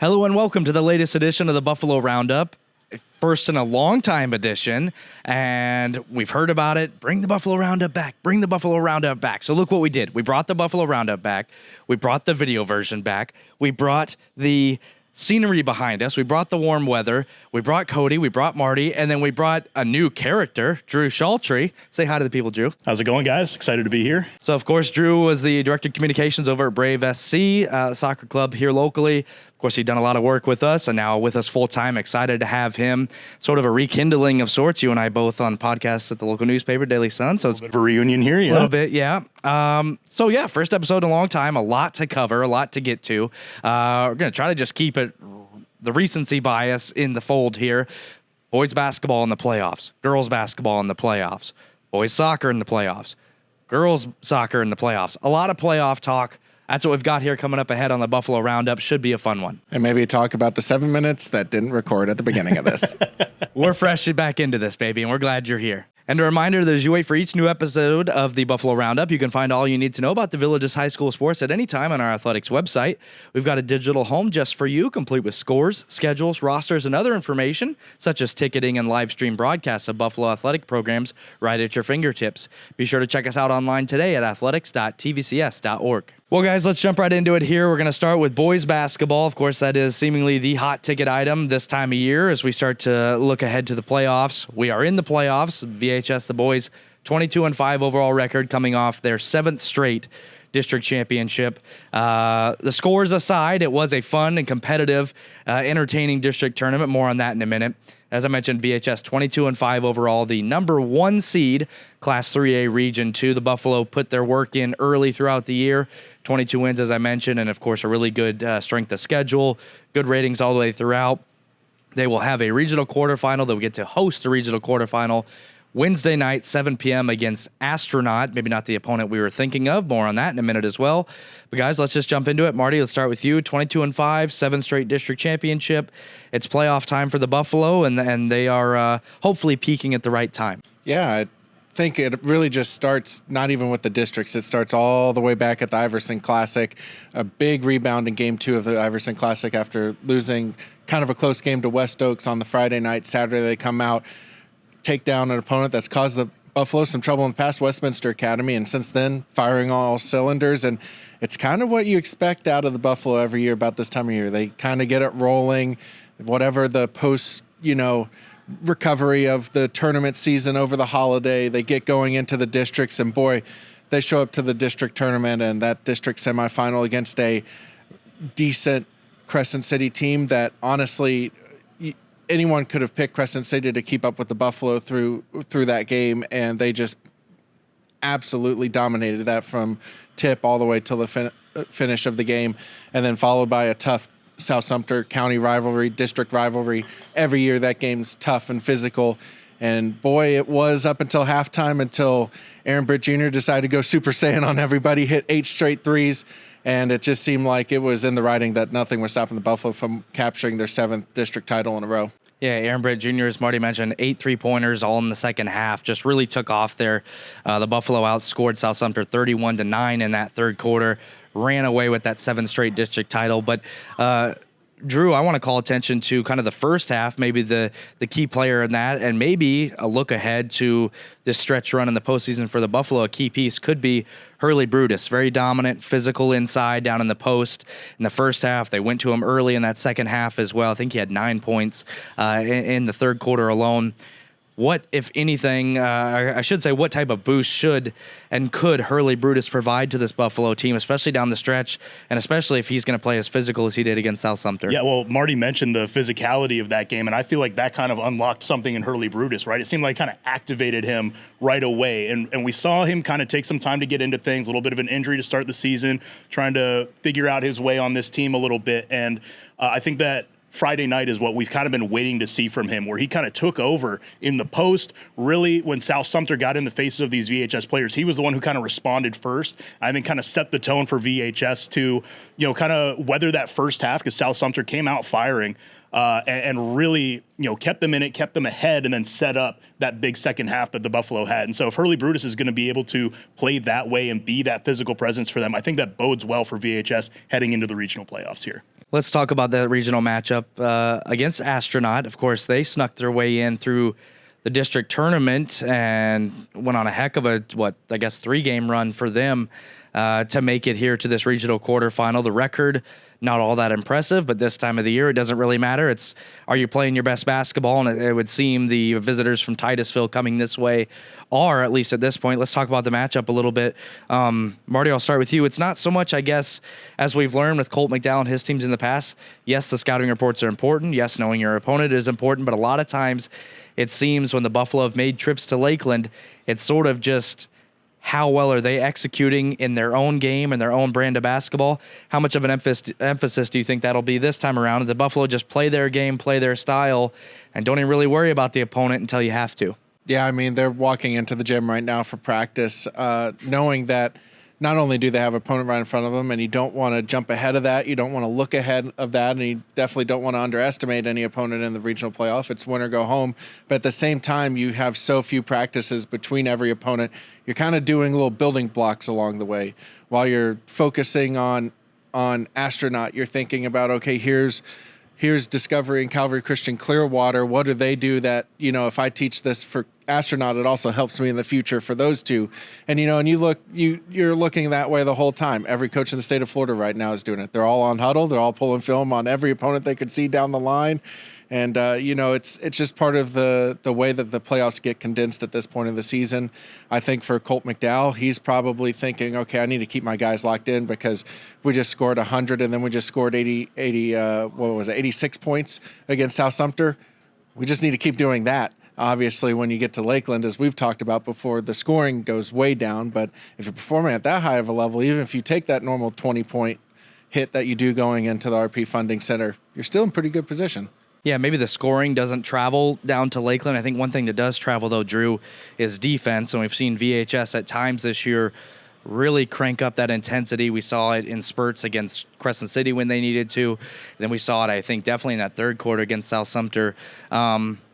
Hello and welcome to the latest edition of the Buffalo Roundup. First in a long time edition, and we've heard about it. Bring the Buffalo Roundup back. Bring the Buffalo Roundup back. So look what we did. We brought the Buffalo Roundup back. We brought the video version back. We brought the scenery behind us. We brought the warm weather. We brought Cody. We brought Marty. And then we brought a new character, Drew Shaltry. Say hi to the people, Drew. How's it going, guys? Excited to be here. So, of course, Drew was the director of communications over at Brave SC, soccer club here locally. Of course, he'd done a lot of work with us and now with us full time. Excited to have him, sort of a rekindling of sorts. You and I both on podcasts at the local newspaper, Daily Sun. So it's a reunion here, yeah. A little bit, yeah. First episode in a long time, a lot to cover, a lot to get to. We're going to try to just keep it the recency bias in the fold here. Boys basketball in the playoffs, girls basketball in the playoffs, boys soccer in the playoffs, girls soccer in the playoffs. A lot of playoff talk. That's what we've got here coming up ahead on the Buffalo Roundup. Should be a fun one. And maybe talk about the 7 minutes that didn't record at the beginning of this. We're fresh back into this, baby, and we're glad you're here. And a reminder that as you wait for each new episode of the Buffalo Roundup, you can find all you need to know about the Village's high school sports at any time on our athletics website. We've got a digital home just for you, complete with scores, schedules, rosters, and other information, such as ticketing and live stream broadcasts of Buffalo athletic programs right at your fingertips. Be sure to check us out online today at athletics.tvcs.org. Well, guys, let's jump right into it here. We're going to start with boys basketball. Of course, that is seemingly the hot ticket item this time of year as we start to look ahead to the playoffs. We are in the playoffs. VHS, the boys, 22-5 overall record coming off their 7th straight district championship. The scores aside, it was a fun and competitive, entertaining district tournament. More on that in a minute. As I mentioned, VHS 22-5 overall, the number 1 seed, Class 3A Region 2. The Buffalo put their work in early throughout the year. 22 wins, as I mentioned, and of course a really good strength of schedule, good ratings all the way throughout. They will have a regional quarterfinal. They'll get to host a regional quarterfinal Wednesday night, 7 p.m. against Astronaut. Maybe not the opponent we were thinking of. More on that in a minute as well. But guys, let's just jump into it. Marty, let's start with you. 22-5, 7th straight district championship. It's playoff time for the Buffalo, and they are hopefully peaking at the right time. Yeah, I think it really just starts not even with the districts. It starts all the way back at the Iverson Classic. A big rebound in Game 2 of the Iverson Classic after losing kind of a close game to West Oaks on the Friday night. Saturday they come out, take down an opponent that's caused the Buffalo some trouble in the past, Westminster Academy, and since then firing on all cylinders. And it's kind of what you expect out of the Buffalo every year about this time of year. They kind of get it rolling, whatever the post, recovery of the tournament season over the holiday, they get going into the districts, and boy, they show up to the district tournament and that district semifinal against a decent Crescent City team that honestly anyone could have picked Crescent City to keep up with the Buffalo through that game, and they just absolutely dominated that from tip all the way till the finish of the game, and then followed by a tough South Sumter County rivalry, district rivalry. Every year that game's tough and physical, and boy, it was up until halftime until Aaron Britt Jr. decided to go Super Saiyan on everybody, hit 8 straight threes, and it just seemed like it was in the writing that nothing was stopping the Buffalo from capturing their 7th district title in a row. Yeah, Aaron Britt Jr., as Marty mentioned, 8 3-pointers all in the second half. Just really took off there. The Buffalo outscored South Sumter 31-9 in that third quarter. Ran away with that 7th straight district title. But Drew, I want to call attention to kind of the first half, maybe the key player in that, and maybe a look ahead to this stretch run in the postseason for the Buffalo. A key piece could be Hurley Brutus, very dominant, physical inside down in the post in the first half. They went to him early in that second half as well. I think he had 9 points in the third quarter alone. What, if anything, I should say, what type of boost should and could Hurley Brutus provide to this Buffalo team, especially down the stretch, and especially if he's going to play as physical as he did against South Sumter? Yeah, well, Marty mentioned the physicality of that game, and I feel like that kind of unlocked something in Hurley Brutus, right? It seemed like kind of activated him right away, and we saw him kind of take some time to get into things, a little bit of an injury to start the season, trying to figure out his way on this team a little bit, and I think that Friday night is what we've kind of been waiting to see from him, where he kind of took over in the post. Really, when South Sumter got in the faces of these VHS players, he was the one who kind of responded first. I think kind of set the tone for VHS to, kind of weather that first half, because South Sumter came out firing and really, kept them in it, kept them ahead, and then set up that big second half that the Buffalo had. And so if Hurley Brutus is going to be able to play that way and be that physical presence for them, I think that bodes well for VHS heading into the regional playoffs here. Let's talk about that regional matchup against Astronaut. Of course, they snuck their way in through the district tournament and went on a heck of a, 3-game run for them to make it here to this regional quarterfinal. The record, not all that impressive, but this time of the year, it doesn't really matter. It's, are you playing your best basketball? And it would seem the visitors from Titusville coming this way are, at least at this point. Let's talk about the matchup a little bit. Marty, I'll start with you. It's not so much, I guess, as we've learned with Colt McDowell and his teams in the past. Yes, the scouting reports are important. Yes, knowing your opponent is important. But a lot of times it seems when the Buffalo have made trips to Lakeland, it's sort of just how well are they executing in their own game and their own brand of basketball? How much of an emphasis do you think that'll be this time around? The Buffalo just play their game, play their style, and don't even really worry about the opponent until you have to. Yeah, I mean, they're walking into the gym right now for practice, knowing that not only do they have an opponent right in front of them, and you don't want to jump ahead of that, you don't want to look ahead of that, and you definitely don't want to underestimate any opponent in the regional playoff. It's win or go home. But at the same time, you have so few practices between every opponent. You're kind of doing little building blocks along the way. While you're focusing on Astronaut, you're thinking about, okay, here's Discovery and Calvary Christian Clearwater. What do they do that, if I teach this for Astronaut, it also helps me in the future for those two. And, and you're looking that way the whole time. Every coach in the state of Florida right now is doing it. They're all on huddle. They're all pulling film on every opponent they could see down the line. And, it's just part of the way that the playoffs get condensed at this point of the season. I think for Colt McDowell, he's probably thinking, okay, I need to keep my guys locked in because we just scored 100 and then we just scored 86 points against South Sumter. We just need to keep doing that. Obviously, when you get to Lakeland, as we've talked about before, the scoring goes way down. But if you're performing at that high of a level, even if you take that normal 20-point hit that you do going into the RP Funding Center, you're still in pretty good position. Yeah, maybe the scoring doesn't travel down to Lakeland. I think one thing that does travel, though, Drew, is defense. And we've seen VHS at times this year really crank up that intensity. We saw it in spurts against Crescent City when they needed to. Then we saw it, I think, definitely in that third quarter against South Sumter.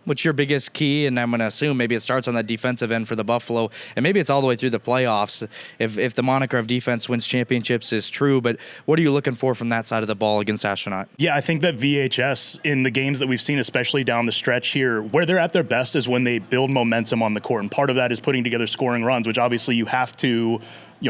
What's your biggest key? And I'm going to assume maybe it starts on that defensive end for the Buffalo, and maybe it's all the way through the playoffs if the moniker of defense wins championships is true. But what are you looking for from that side of the ball against Astronaut? Yeah, I think that VHS in the games that we've seen, especially down the stretch here, where they're at their best is when they build momentum on the court. And part of that is putting together scoring runs, which obviously you have to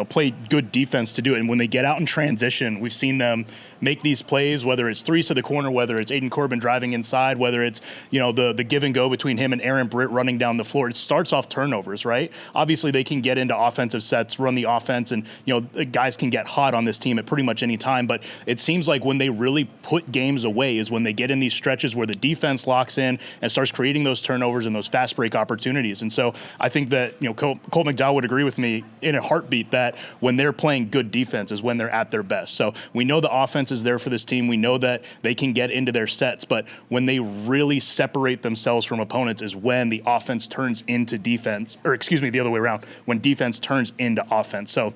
play good defense to do it. And when they get out in transition, we've seen them make these plays, whether it's threes to the corner, whether it's Aiden Corbin driving inside, whether it's, the give and go between him and Aaron Britt running down the floor. It starts off turnovers, right? Obviously, they can get into offensive sets, run the offense, and, guys can get hot on this team at pretty much any time. But it seems like when they really put games away is when they get in these stretches where the defense locks in and starts creating those turnovers and those fast break opportunities. And so I think that, Colt McDowell would agree with me in a heartbeat that when they're playing good defense is when they're at their best. So we know the offense is there for this team. We know that they can get into their sets, but when they really separate themselves from opponents is when the offense turns into defense, or excuse me, the other way around, when defense turns into offense. So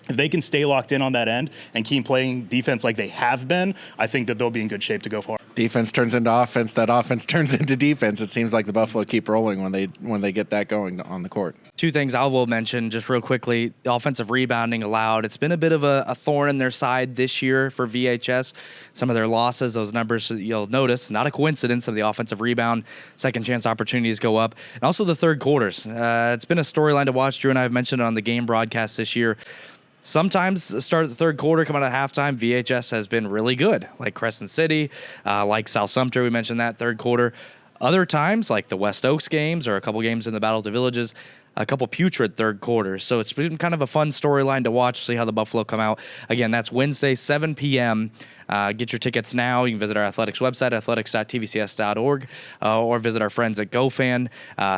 if they can stay locked in on that end and keep playing defense like they have been, I think that they'll be in good shape to go far. Defense turns into offense. That offense turns into defense. It seems like the Buffalo keep rolling when they get that going on the court. Two things I will mention just real quickly. The offensive rebounding allowed. It's been a bit of a thorn in their side this year for VHS. Some of their losses, those numbers you'll notice, not a coincidence of the offensive rebound. Second chance opportunities go up. And also the third quarters. It's been a storyline to watch. Drew and I have mentioned it on the game broadcast this year. Sometimes the start of the third quarter, come out at halftime, VHS has been really good, like Crescent City, like South Sumter, we mentioned that third quarter. Other times, like the West Oaks games or a couple games in the Battle of the Villages, a couple putrid third quarters. So it's been kind of a fun storyline to watch, see how the Buffalo come out. Again, that's Wednesday, 7 p.m. Get your tickets now. You can visit our athletics website, athletics.tvcs.org, or visit our friends at GoFan.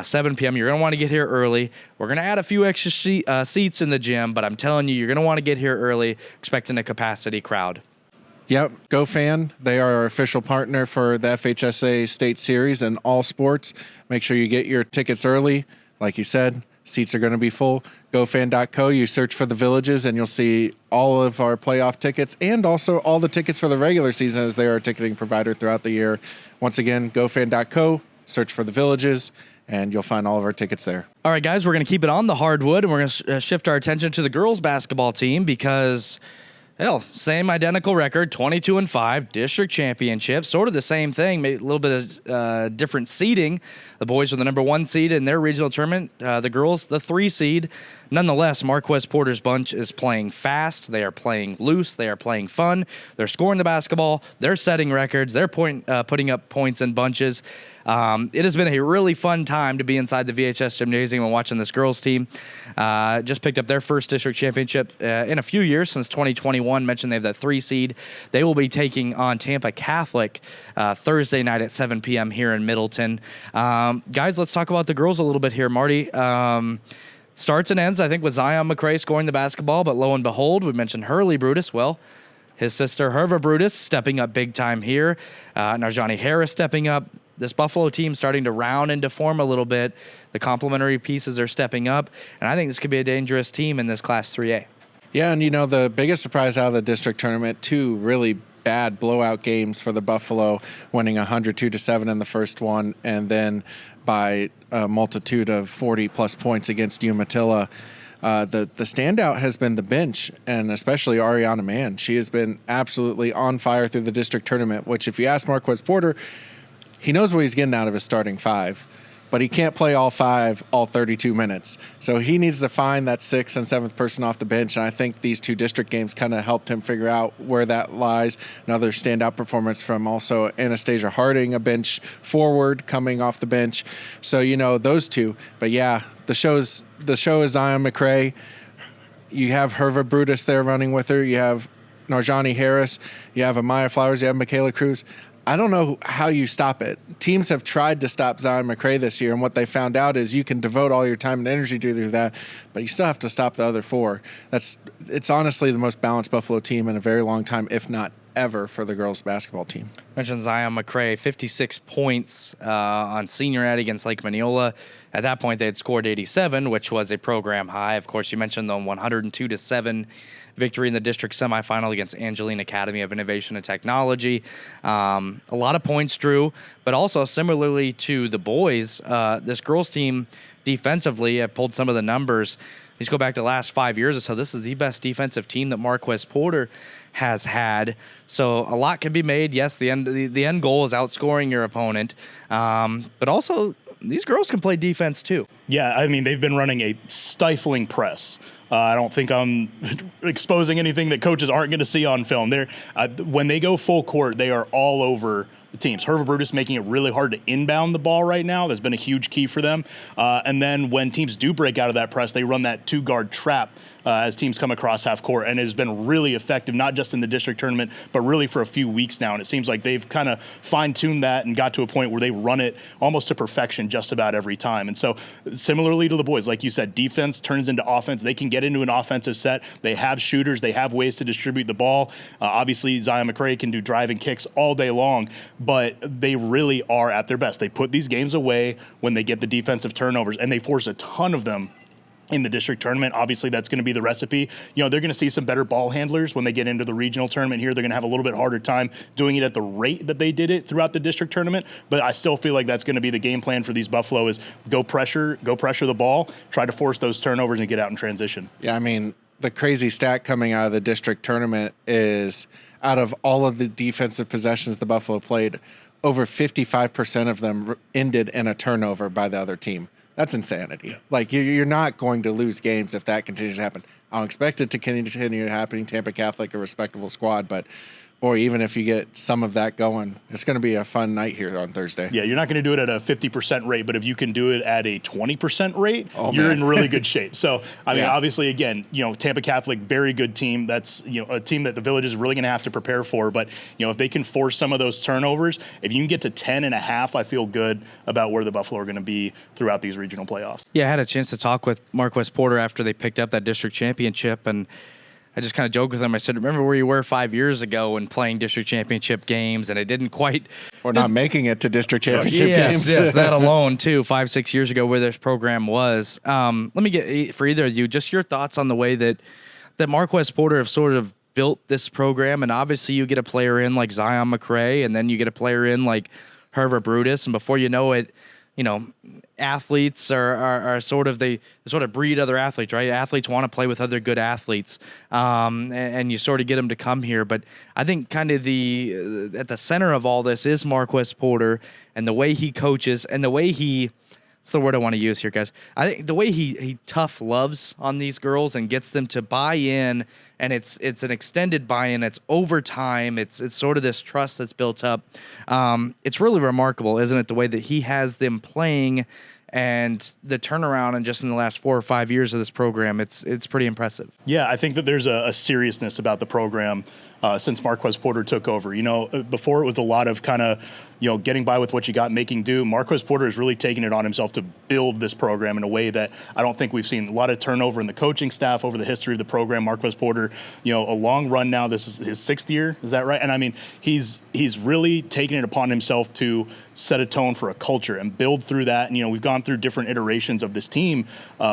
7 p.m. You're going to want to get here early. We're going to add a few extra seats in the gym, but I'm telling you, you're going to want to get here early, expecting a capacity crowd. Yep, GoFan. They are our official partner for the FHSA State Series and all sports. Make sure you get your tickets early. Like you said, seats are going to be full. GoFan.co, you search for the Villages, and you'll see all of our playoff tickets and also all the tickets for the regular season as they are a ticketing provider throughout the year. Once again, GoFan.co, search for the Villages, and you'll find all of our tickets there. All right, guys, we're going to keep it on the hardwood, and we're going to shift our attention to the girls' basketball team because Hell, same identical record, 22-5, district championship, sort of the same thing, maybe a little bit of different seeding. The boys were the number 1 seed in their regional tournament, the girls the 3 seed. Nonetheless, Marquez Porter's bunch is playing fast, they are playing loose, they are playing fun, they're scoring the basketball, they're setting records, they're putting up points in bunches. It has been a really fun time to be inside the VHS gymnasium and watching this girls team. Just picked up their first district championship in a few years, since 2021. Mentioned they have that 3 seed. They will be taking on Tampa Catholic Thursday night at 7 p.m. here in Middleton. Guys, let's talk about the girls a little bit here. Marty, starts and ends, I think, with Zion McCray scoring the basketball, but lo and behold, we mentioned Hurley Brutus. Well, his sister Herva Brutus stepping up big time here. Narjani Harris stepping up. This Buffalo team starting to round into form a little bit. The complementary pieces are stepping up, and I think this could be a dangerous team in this Class 3A. Yeah, and the biggest surprise out of the district tournament, 2 really bad blowout games for the Buffalo, winning 102-7 in the first one, and then by a multitude of 40-plus points against Umatilla. The standout has been the bench, and especially Ariana Mann. She has been absolutely on fire through the district tournament, which if you ask Marquez Porter, he knows what he's getting out of his starting 5, but he can't play all 5, all 32 minutes. So he needs to find that 6th and 7th person off the bench, and I think these 2 district games kind of helped him figure out where that lies. Another standout performance from also Anastasia Harding, a bench forward coming off the bench. So, those 2. But yeah, the show is Zion McCray. You have Herva Brutus there running with her. You have Narjani Harris. You have Amaya Flowers. You have Michaela Cruz. I don't know how you stop it. Teams have tried to stop Zion McCray this year, and what they found out is you can devote all your time and energy to that, but you still have to stop the other 4. It's honestly the most balanced Buffalo team in a very long time, if not ever, for the girls basketball team. Mentioned Zion McCray, 56 points on senior night against Lake Mineola. At that point, they had scored 87, which was a program high. Of course, you mentioned the 102-7 victory in the district semifinal against Angeline Academy of Innovation and Technology. A lot of points, Drew, but also similarly to the boys, this girls team defensively, I pulled some of the numbers. These go back to the last 5 years or so. This is the best defensive team that Marquez Porter has had. So a lot can be made. Yes, the end goal is outscoring your opponent, but also these girls can play defense too. Yeah, I mean, they've been running a stifling press. I don't think I'm exposing anything that coaches aren't going to see on film. When they go full court, they are all over the teams. Herva Brutus making it really hard to inbound the ball right now. That's been a huge key for them. And then when teams do break out of that press, they run that 2-guard trap as teams come across half court. And it has been really effective, not just in the district tournament, but really for a few weeks now. And it seems like they've kind of fine-tuned that and got to a point where they run it almost to perfection just about every time. And so similarly to the boys, like you said, defense turns into offense. They can get into an offensive set. They have shooters. They have ways to distribute the ball. Obviously, Zion McCray can do driving kicks all day long, but they really are at their best. They put these games away when they get the defensive turnovers, and they force a ton of them in the district tournament. Obviously, that's going to be the recipe. They're going to see some better ball handlers when they get into the regional tournament here. They're going to have a little bit harder time doing it at the rate that they did it throughout the district tournament. But I still feel like that's going to be the game plan for these Buffalo is go pressure the ball, try to force those turnovers and get out in transition. Yeah, I mean, the crazy stat coming out of the district tournament is out of all of the defensive possessions the Buffalo played, over 55% of them ended in a turnover by the other team. That's insanity. Yeah. Like, you're not going to lose games if that continues to happen. I don't expect it to continue happening. Tampa Catholic, a respectable squad, but boy, even if you get some of that going, it's going to be a fun night here on Thursday. Yeah, you're not going to do it at a 50% rate, but if you can do it at a 20% rate, you're in really good shape. So, I mean, obviously, again, Tampa Catholic, very good team. That's, a team that the Village is really going to have to prepare for. But, if they can force some of those turnovers, if you can get to 10.5, I feel good about where the Buffalo are going to be throughout these regional playoffs. Yeah, I had a chance to talk with Marquez Porter after they picked up that district championship, and I just kind of joked with him. I said, remember where you were 5 years ago when playing district championship games, and it didn't quite... Or not making it to district championship games. Yes, that alone, too, 5-6 years ago where this program was. Let me get, for either of you, just your thoughts on the way that Marquez Porter have sort of built this program, and obviously you get a player in like Zion McCray, and then you get a player in like Herva Brutus, and before you know it, athletes are sort of they sort of breed other athletes, right? Athletes want to play with other good athletes, and you sort of get them to come here. But I think kind of at the center of all this is Marquez Porter and the way he coaches and the way he. That's the word I want to use here, guys. I think the way he tough loves on these girls and gets them to buy in, and it's an extended buy-in. It's over time. It's sort of this trust that's built up. It's really remarkable, isn't it? The way that he has them playing and the turnaround, and just in the last 4 or 5 years of this program, it's pretty impressive. Yeah, I think that there's a seriousness about the program since Marquez Porter took over. Before it was a lot of kind of, getting by with what you got, making do. Marquez Porter has really taken it on himself to build this program in a way that I don't think we've seen. A lot of turnover in the coaching staff over the history of the program. Marquez Porter, a long run now. This is his 6th year. Is that right? And I mean, he's really taken it upon himself to set a tone for a culture and build through that. And, we've gone through different iterations of this team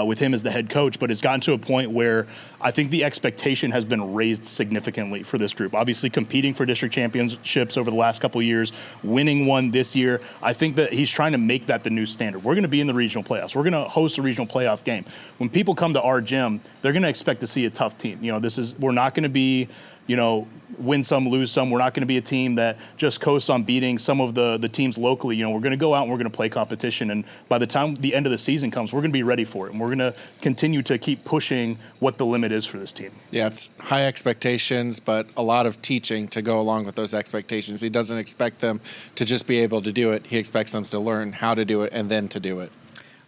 with him as the head coach, but it's gotten to a point where I think the expectation has been raised significantly for this group. Obviously, competing for district championships over the last couple of years, winning one this year. I think that he's trying to make that the new standard. We're going to be in the regional playoffs. We're going to host a regional playoff game. When people come to our gym, they're going to expect to see a tough team. We're not going to be, win some, lose some. We're not going to be a team that just coasts on beating some of the teams locally. We're going to go out and we're going to play competition. And by the time the end of the season comes, we're going to be ready for it. And we're going to continue to keep pushing what the limit is for this team. Yeah, it's high expectations, but a lot of teaching to go along with those expectations. He doesn't expect them to just be able to do it. He expects them to learn how to do it and then to do it.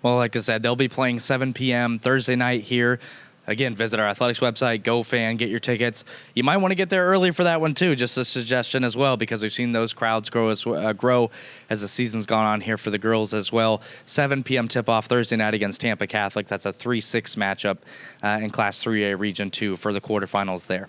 Well, like I said, they'll be playing 7 p.m. Thursday night here. Again, visit our athletics website, GoFan, get your tickets. You might want to get there early for that one, too. Just a suggestion as well, because we've seen those crowds grow as the season's gone on here for the girls as well. 7 p.m. tip-off Thursday night against Tampa Catholic. That's a 3-6 matchup in Class 3A Region 2 for the quarterfinals there.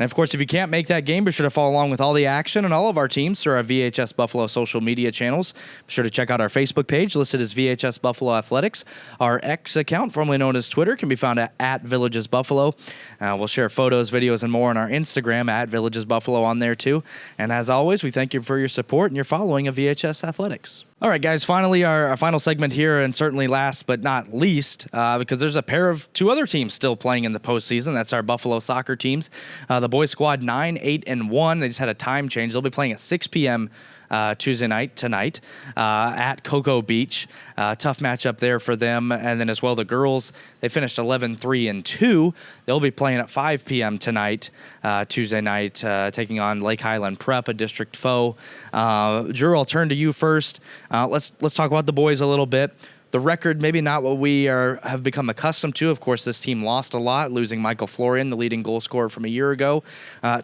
And, of course, if you can't make that game, be sure to follow along with all the action and all of our teams through our VHS Buffalo social media channels. Be sure to check out our Facebook page listed as VHS Buffalo Athletics. Our X account, formerly known as Twitter, can be found at Villages Buffalo. We'll share photos, videos, and more on our Instagram at Villages Buffalo on there, too. And as always, we thank you for your support and your following of VHS Athletics. All right, guys, finally, our final segment here, and certainly last but not least, because there's a pair of 2 other teams still playing in the postseason. That's our Buffalo soccer teams. The boys squad 9-8-1. They just had a time change. They'll be playing at 6 p.m. Tuesday night tonight at Cocoa Beach. Tough matchup there for them. And then as well, the girls, they finished 11-3-2. They'll be playing at 5 p.m. tonight, Tuesday night, taking on Lake Highland Prep, a district foe. Drew, I'll turn to you first. Let's talk about the boys a little bit. The record, maybe not what we have become accustomed to. Of course, this team lost a lot, losing Michael Florian, the leading goal scorer from a year ago.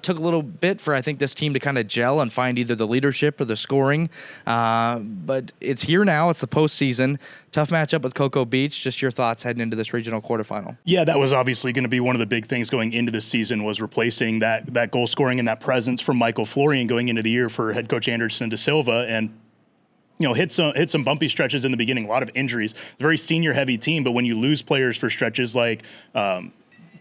Took a little bit for, I think, this team to kind of gel and find either the leadership or the scoring. But it's here now. It's the postseason. Tough matchup with Cocoa Beach. Just your thoughts heading into this regional quarterfinal. Yeah, that was obviously going to be one of the big things going into the season, was replacing that goal scoring and that presence from Michael Florian going into the year for head coach Anderson De Silva. And hit some bumpy stretches in the beginning, a lot of injuries. It's a very senior-heavy team, but when you lose players for stretches like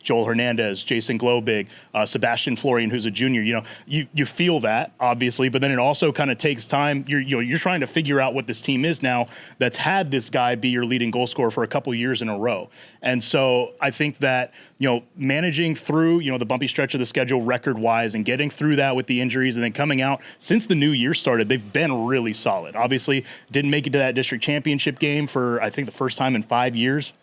Joel Hernandez, Jason Globig, Sebastian Florian, who's a junior, you feel that, obviously, but then it also kind of takes time. You're trying to figure out what this team is now that's had this guy be your leading goal scorer for a couple years in a row. And so I think that, managing through, the bumpy stretch of the schedule record-wise and getting through that with the injuries and then coming out, since the new year started, they've been really solid. Obviously, didn't make it to that district championship game for, I think, the first time in 5 years.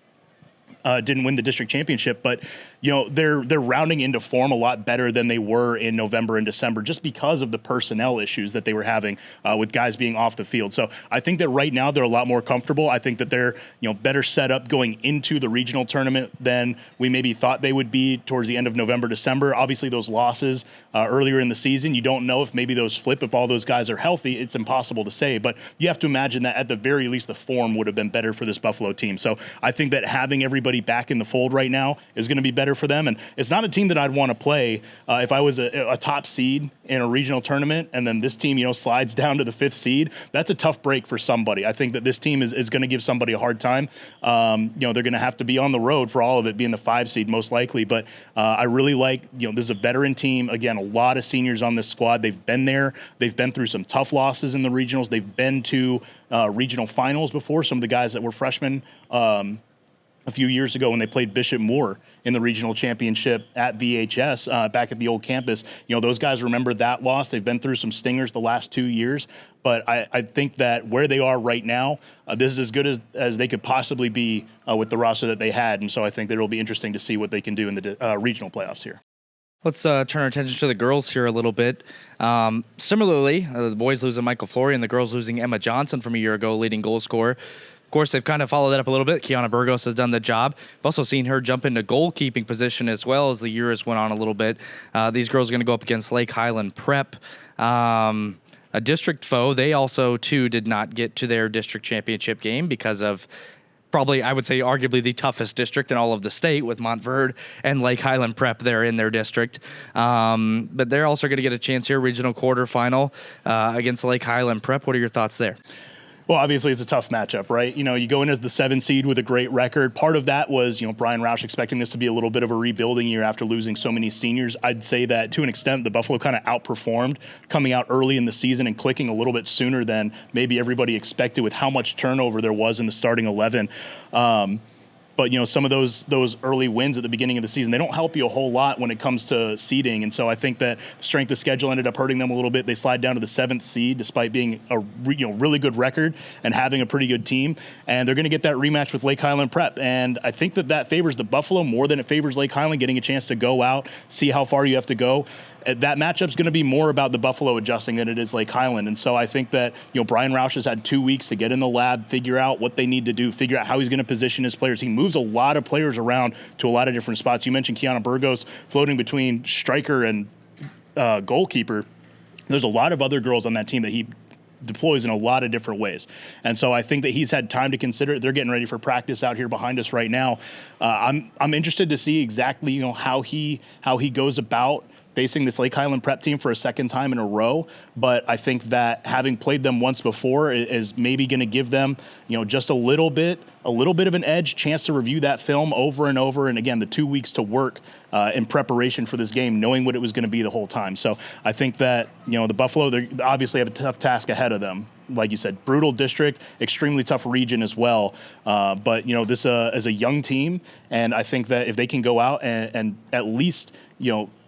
Didn't win the district championship, but they're rounding into form a lot better than they were in November and December, just because of the personnel issues that they were having with guys being off the field. So I think that right now they're a lot more comfortable. I think that they're better set up going into the regional tournament than we maybe thought they would be towards the end of November, December. Obviously, those losses earlier in the season, you don't know if maybe those flip if all those guys are healthy. It's impossible to say, but you have to imagine that at the very least the form would have been better for this Buffalo team. So I think that having everybody back in the fold right now is going to be better matter for them. And it's not a team that I'd want to play if I was a top seed in a regional tournament, and then this team, slides down to the 5th seed. That's a tough break for somebody. I think that this team is going to give somebody a hard time. They're going to have to be on the road for all of it, being the 5 seed most likely. But I really like, this is a veteran team. Again, a lot of seniors on this squad. They've been there. They've been through some tough losses in the regionals. They've been to regional finals before. Some of the guys that were freshmen a few years ago when they played Bishop Moore in the regional championship at VHS back at the old campus. Those guys remember that loss. They've been through some stingers the last 2 years. But I think that where they are right now, this is as good as they could possibly be with the roster that they had. And so I think that it'll be interesting to see what they can do in the regional playoffs here. Let's turn our attention to the girls here a little bit. Similarly, the boys losing Michael Flory and the girls losing Emma Johnson from a year ago, leading goal scorer. Of course, they've kind of followed that up a little bit. Kiana Burgos has done the job. I've also seen her jump into goalkeeping position as well as the year has went on a little bit. These girls are going to go up against Lake Highland Prep, a district foe. They also, too, did not get to their district championship game because of probably, I would say, arguably the toughest district in all of the state with Montverde and Lake Highland Prep there in their district. But they're also going to get a chance here, regional quarterfinal against Lake Highland Prep. What are your thoughts there? Well, obviously, it's a tough matchup, right? You go in as the 7 seed with a great record. Part of that was, Brian Roush expecting this to be a little bit of a rebuilding year after losing so many seniors. I'd say that to an extent, the Buffalo kind of outperformed coming out early in the season and clicking a little bit sooner than maybe everybody expected with how much turnover there was in the starting 11. But, some of those early wins at the beginning of the season, they don't help you a whole lot when it comes to seeding. And so I think that the strength of schedule ended up hurting them a little bit. They slide down to the 7th seed despite being a really good record and having a pretty good team. And they're going to get that rematch with Lake Highland Prep. And I think that favors the Buffalo more than it favors Lake Highland, getting a chance to go out, see how far you have to go. That matchup's going to be more about the Buffalo adjusting than it is Lake Highland. And so I think that, Brian Roush has had 2 weeks to get in the lab, figure out what they need to do, figure out how he's going to position his players. He moves a lot of players around to a lot of different spots. You mentioned Kiana Burgos floating between striker and goalkeeper. There's a lot of other girls on that team that he deploys in a lot of different ways. And so I think that he's had time to consider it. They're getting ready for practice out here behind us right now. I'm interested to see exactly, how he goes about facing this Lake Highland Prep team for a second time in a row. But I think that having played them once before is maybe going to give them, just a little bit of an edge, chance to review that film over and over. And again, the 2 weeks to work in preparation for this game, knowing what it was going to be the whole time. So I think that, the Buffalo, they obviously have a tough task ahead of them. Like you said, brutal district, extremely tough region as well. But, this is a young team. And I think that if they can go out and at least,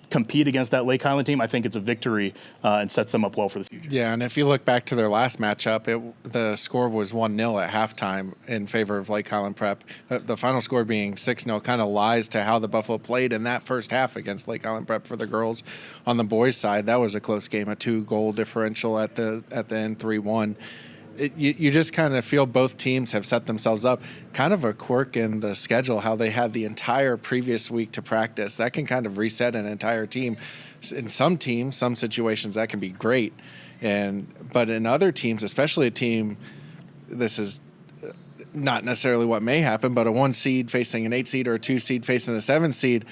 compete against that Lake Highland team, I think it's a victory and sets them up well for the future. Yeah, and if you look back to their last matchup, the score was 1-0 at halftime in favor of Lake Highland Prep. The final score being 6-0 kind of lies to how the Buffalo played in that first half against Lake Highland Prep for the girls. On the boys' side, that was a close game, a 2-goal differential at the end, 3-1. You just kind of feel both teams have set themselves up. Kind of a quirk in the schedule, how they had the entire previous week to practice. That can kind of reset an entire team. In some teams, some situations, that can be great. But in other teams, especially a team, this is not necessarily what may happen, but a 1 seed facing an 8 seed or a 2 seed facing a 7 seed,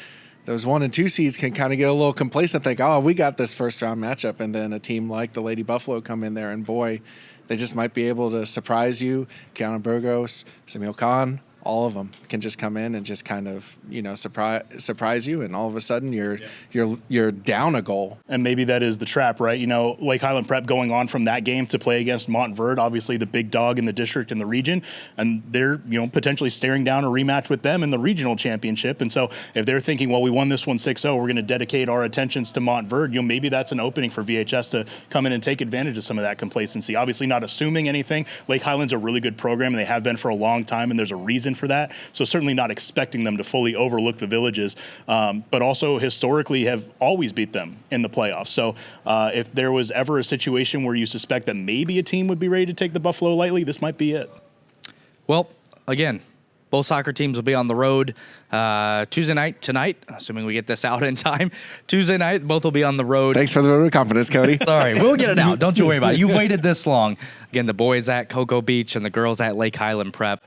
those 1 and 2 seeds can kind of get a little complacent, think, oh, we got this first round matchup. And then a team like the Lady Buffalo come in there and boy, they just might be able to surprise you. Kiana Burgos, Samuel Khan, all of them can just come in and just kind of, surprise you, and all of a sudden you're down a goal. And maybe that is the trap, right? Lake Highland Prep going on from that game to play against Montverde, obviously the big dog in the district and the region, and they're, potentially staring down a rematch with them in the regional championship. And so if they're thinking, well, we won this one 6-0, we're going to dedicate our attentions to Montverde, maybe that's an opening for VHS to come in and take advantage of some of that complacency. Obviously not assuming anything. Lake Highland's a really good program, and they have been for a long time, and there's a reason for that. So certainly not expecting them to fully overlook the Villages, but also historically have always beat them in the playoffs. So if there was ever a situation where you suspect that maybe a team would be ready to take the Buffalo lightly, this might be it. Well, again, both soccer teams will be on the road Tuesday night tonight, assuming we get this out in time. Tuesday night, both will be on the road. Thanks for the vote of confidence, Cody. Sorry, we'll get it out. Don't you worry about it. You've waited this long. Again, the boys at Cocoa Beach and the girls at Lake Highland Prep.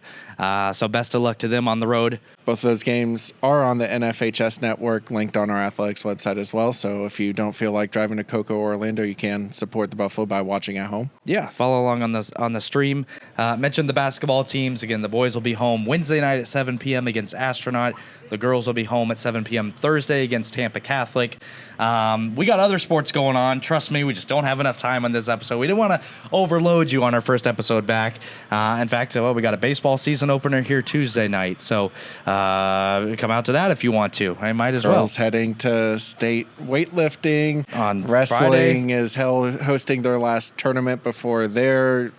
So best of luck to them on the road. Both those games are on the NFHS network, linked on our athletics website as well. So if you don't feel like driving to Cocoa or Orlando, you can support the Buffalo by watching at home. Yeah, follow along on the stream. Mentioned the basketball teams. Again, the boys will be home Wednesday night at 7 p.m. against Astronaut. The girls will be home at 7 p.m. Thursday against Tampa Catholic. We got other sports going on. Trust me, we just don't have enough time on this episode. We didn't want to overload you on our first episode back. In fact, we got a baseball season opener here Tuesday night. So come out to that if you want to. I might as well. Girls heading to state weightlifting. On Wrestling Friday. is hosting their last tournament before their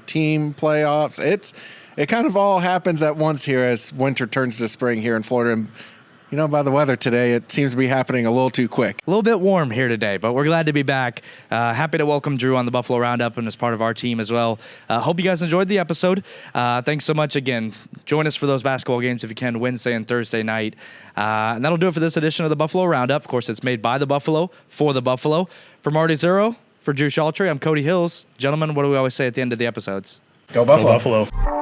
team playoffs. It kind of all happens at once here as winter turns to spring here in Florida. And, by the weather today, it seems to be happening a little too quick. A little bit warm here today, but we're glad to be back. Happy to welcome Drew on the Buffalo Roundup and as part of our team as well. Hope you guys enjoyed the episode. Thanks so much again. Join us for those basketball games if you can, Wednesday and Thursday night. And that'll do it for this edition of the Buffalo Roundup. Of course, it's made by the Buffalo for the Buffalo. For Marty Zero, for Drew Shaltry, I'm Cody Hills. Gentlemen, what do we always say at the end of the episodes? Go Buffalo. Go Buffalo.